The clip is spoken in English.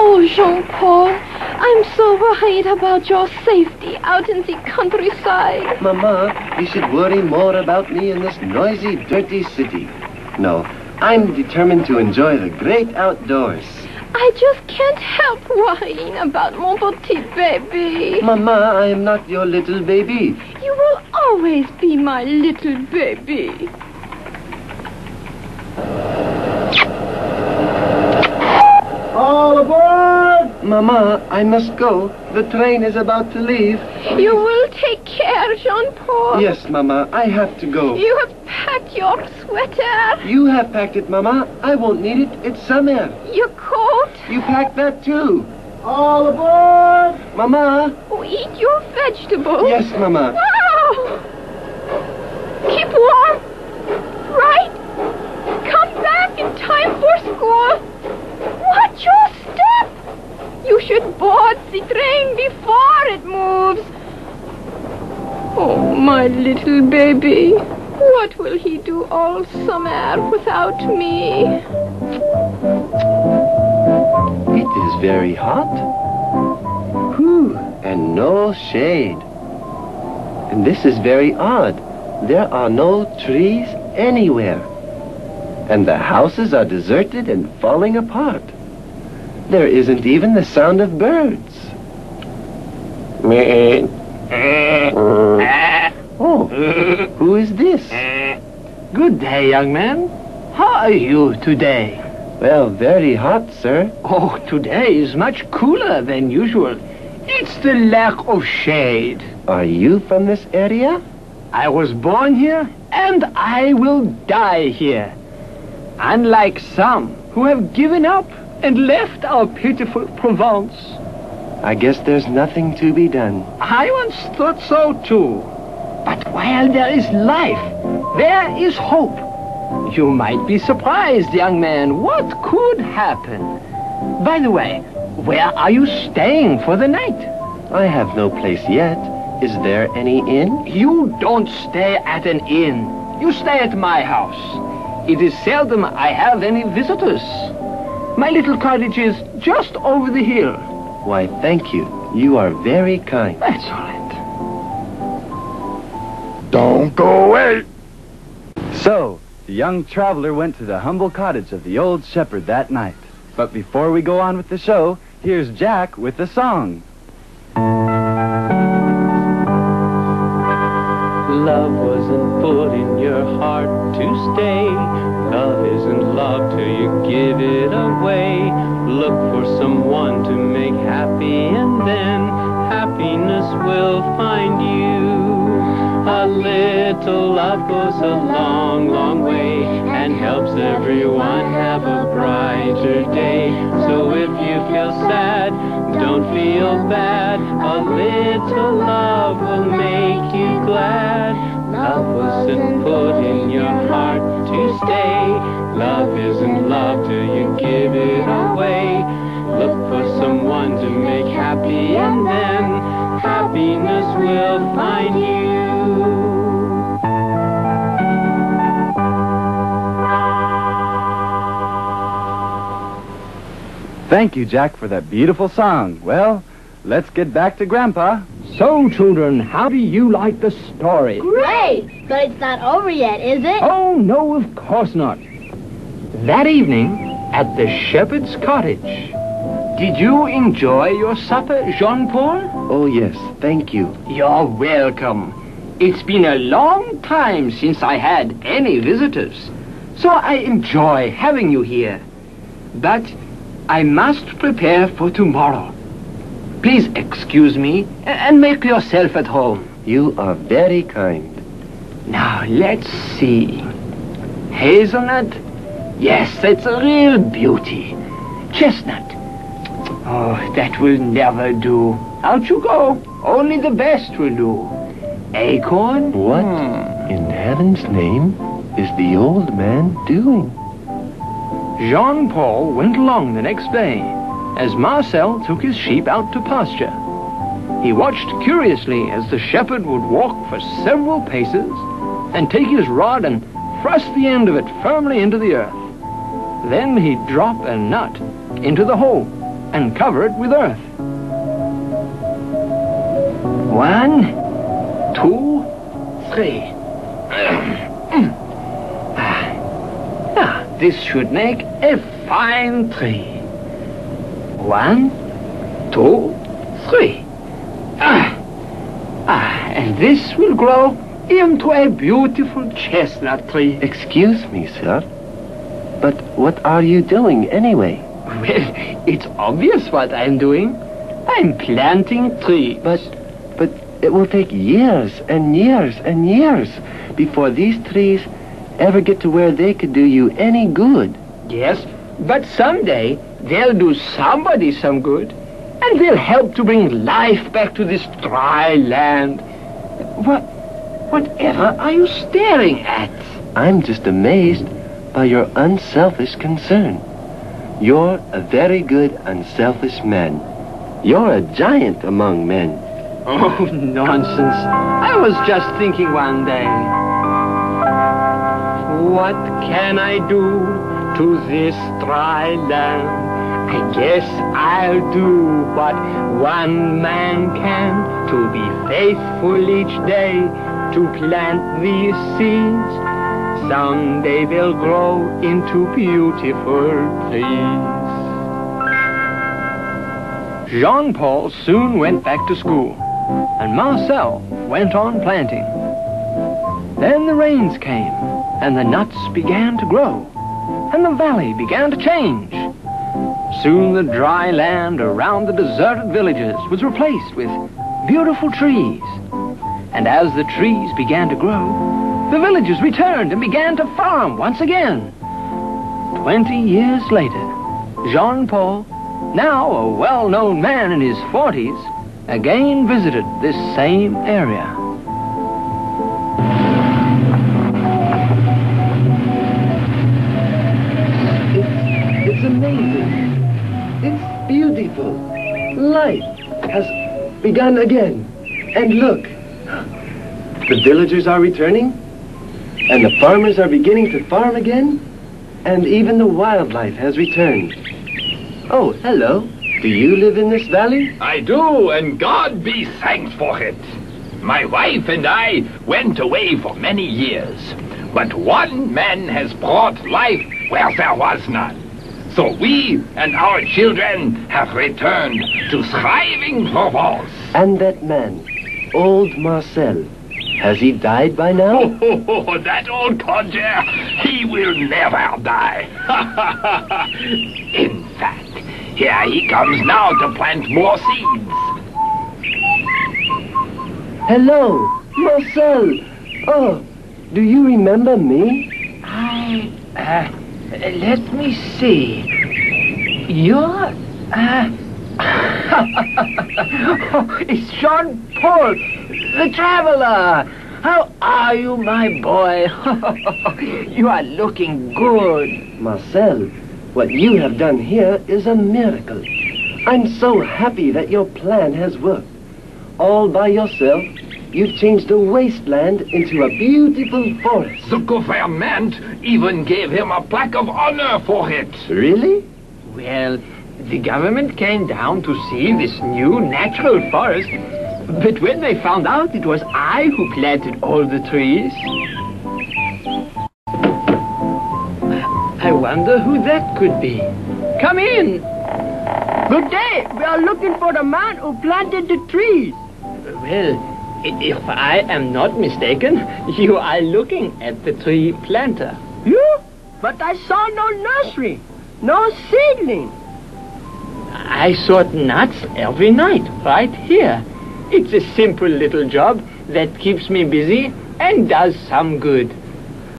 Oh, Jean-Paul, I'm so worried about your safety out in the countryside. Mama, you should worry more about me in this noisy, dirty city. No, I'm determined to enjoy the great outdoors. I just can't help worrying about mon petit baby. Mama, I am not your little baby. You will always be my little baby. All aboard! Mama, I must go. The train is about to leave. You will take care, Jean-Paul. Yes, Mama, I have to go. You have packed your sweater. You have packed it, Mama. I won't need it. It's summer. Your coat. You packed that, too. All aboard! Mama! Oh, eat your vegetables. Yes, Mama. Wow! Keep warm. Right? Come back in time for school. Watch your step. You should board the train before it moves. Oh, my little baby. What will he do all summer without me? It is very hot. Whew, and no shade. And this is very odd. There are no trees anywhere. And the houses are deserted and falling apart. There isn't even the sound of birds. Oh, who is this? Good day, young man. How are you today? Well, very hot, sir. Oh, today is much cooler than usual. It's the lack of shade. Are you from this area? I was born here, and I will die here. Unlike some who have given up and left our pitiful Provence. I guess there's nothing to be done. I once thought so too. But while there is life, there is hope. You might be surprised, young man, what could happen. By the way, where are you staying for the night? I have no place yet. Is there any inn? You don't stay at an inn. You stay at my house. It is seldom I have any visitors. My little cottage is just over the hill. Why, thank you. You are very kind. That's all right. Don't go away! So, the young traveler went to the humble cottage of the old shepherd that night. But before we go on with the show, here's Jack with the song. Love wasn't put in your heart to stay. Love isn't love till you give it away. Look for someone to make happy, and then happiness will find you. A little love goes a long, long way and helps everyone have a brighter day. So if you feel sad, don't feel bad. A little love will make you glad. Love wasn't put in your heart to stay. Love isn't love till you give it away. Look for someone to make happy, and then happiness will find you. Thank you, Jack, for that beautiful song. Well, let's get back to Grandpa. So, children, how do you like the story? Great! But it's not over yet, is it? Oh, no, of course not. That evening, at the shepherd's cottage, did you enjoy your supper, Jean-Paul? Oh, yes, thank you. You're welcome. It's been a long time since I had any visitors, so I enjoy having you here. But I must prepare for tomorrow. Please excuse me and make yourself at home. You are very kind. Now, let's see. Hazelnut? Yes, that's a real beauty. Chestnut? Oh, that will never do. Out you go. Only the best will do. Acorn? What in heaven's name is the old man doing? Jean-Paul went along the next day as Marcel took his sheep out to pasture. He watched curiously as the shepherd would walk for several paces and take his rod and thrust the end of it firmly into the earth. Then he'd drop a nut into the hole and cover it with earth. 1, 2, 3. This should make a fine tree. 1, 2, 3. And this will grow into a beautiful chestnut tree. Excuse me, sir, but what are you doing anyway? Well, it's obvious what I'm doing. I'm planting trees. But it will take years and years and years before these trees ever get to where they could do you any good. Yes, but someday they'll do somebody some good, and they'll help to bring life back to this dry land. Whatever are you staring at? I'm just amazed by your unselfish concern. You're a very good, unselfish man. You're a giant among men. Oh, nonsense. I was just thinking one day, what can I do to this dry land? I guess I'll do what one man can, to be faithful each day, to plant these seeds. Someday they'll grow into beautiful trees. Jean-Paul soon went back to school, and Marcel went on planting. Then the rains came, and the nuts began to grow, and the valley began to change. Soon the dry land around the deserted villages was replaced with beautiful trees. And as the trees began to grow, the villagers returned and began to farm once again. 20 years later, Jean-Paul, now a well-known man in his 40s, again visited this same area. It's amazing. It's beautiful. Life has begun again. And look, the villagers are returning, and the farmers are beginning to farm again, and even the wildlife has returned. Oh, hello. Do you live in this valley? I do, and God be thanked for it. My wife and I went away for many years, but one man has brought life where there was none. So we and our children have returned to thriving Provence. And that man, old Marcel, has he died by now? Oh, that old codger, he will never die. In fact, here he comes now to plant more seeds. Hello, Marcel. Oh, do you remember me? Let me see. You're, it's Jean-Paul, the traveler. How are you, my boy? You are looking good. Marcel, what you have done here is a miracle. I'm so happy that your plan has worked. All by yourself, you've changed a wasteland into a beautiful forest. The government even gave him a plaque of honor for it. Really? Well, the government came down to see this new natural forest, but when they found out it was I who planted all the trees, I wonder who that could be. Come in. Good day. We are looking for the man who planted the trees. Well, if I am not mistaken, you are looking at the tree planter. You? But I saw no nursery, no seedling. I sort nuts every night, right here. It's a simple little job that keeps me busy and does some good.